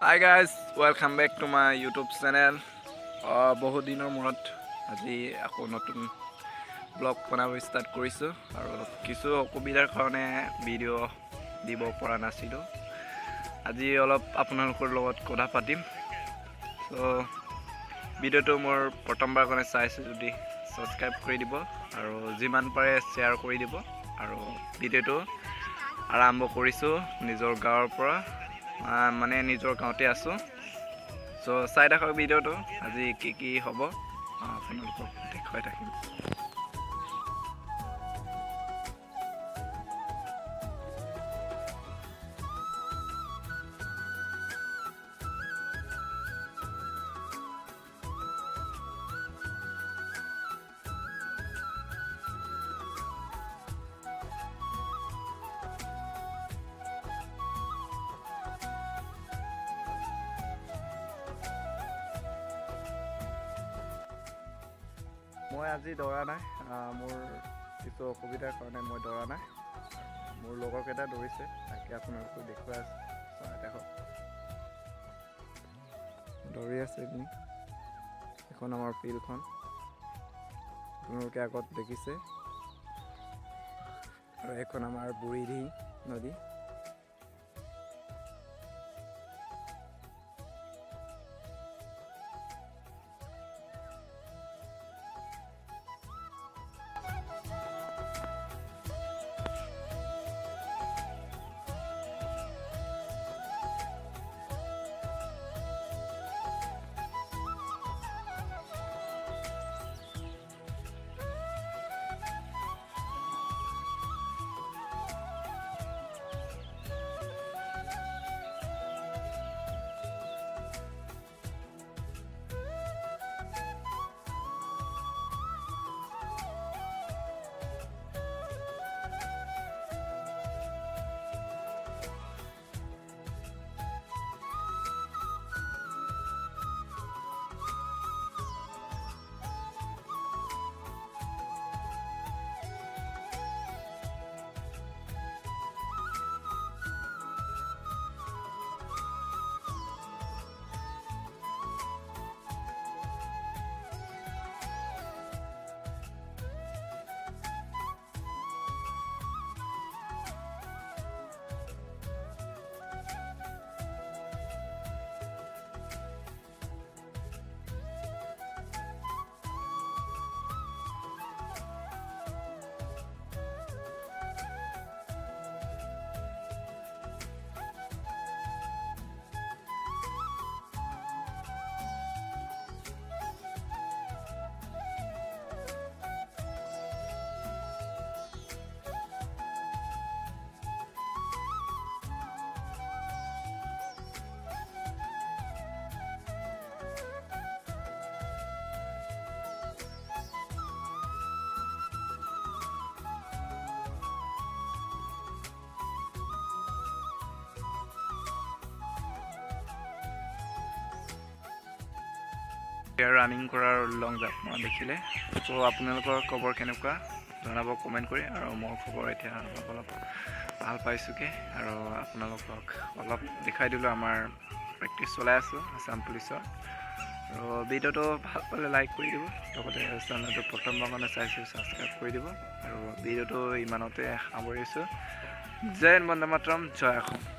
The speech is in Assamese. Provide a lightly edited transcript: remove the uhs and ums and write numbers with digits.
Hi guys, welcome back to my YouTube channel. বহুত দিনৰ মূৰত আজি আকৌ নতুন ব্লগ বনাব ষ্টাৰ্ট কৰিছোঁ আৰু কিছু অসুবিধাৰ কাৰণে ভিডিঅ' দিব পৰা নাছিলোঁ। আজি অলপ আপোনালোকৰ লগত কথা পাতিম। সো ভিডিঅ'টো মোৰ প্ৰথমবাৰ কাৰণে চাইছে যদি সাবস্ক্ৰাইব কৰি দিব আৰু যিমান পাৰে শ্বেয়াৰ কৰি দিব আৰু ভিডিঅ'টো আৰম্ভ কৰিছোঁ নিজৰ গাঁৱৰ পৰা মানে নিজৰ গাঁৱতে আছোঁ। সো চাই থাকক ভিডিঅ'টো আজি কি হ'ব আপোনালোকক দেখুৱাই থাকিম। মই আজি দৌৰা নাই, মোৰ কিছু অসুবিধাৰ কাৰণে মই দৌৰা নাই। মোৰ লগৰকেইটা দৌৰিছে, তাকে আপোনালোকক দেখুৱাই আছোঁ। দেখক দৌৰি আছে আপুনি, এখন আমাৰ ফিল্ডখন আপোনালোকে আগত দেখিছে আৰু এখন আমাৰ বুঢ়ীদিহিং নদী। ৰানিং কৰাৰ লং জাম্প মই দেখিলে। তো আপোনালোকৰ খবৰ কেনেকুৱা জনাব কমেণ্ট কৰি, আৰু মোৰ খবৰ এতিয়া অলপ ভাল পাইছোঁগৈ আৰু আপোনালোকক অলপ দেখাই দিলোঁ। আমাৰ প্ৰেক্টিচ চলাই আছোঁ আছাম পুলিচৰ। আৰু ভিডিঅ'টো ভাল পালে লাইক কৰি দিব, লগতে চেনেলটো প্ৰথমবাৰ কাৰণে চাইছোঁ ছাবস্ক্ৰাইব কৰি দিব আৰু ভিডিঅ'টো ইমানতে সামৰিছোঁ। জয় হিন্দ, বন্দে মাতৰম, জয় অসম।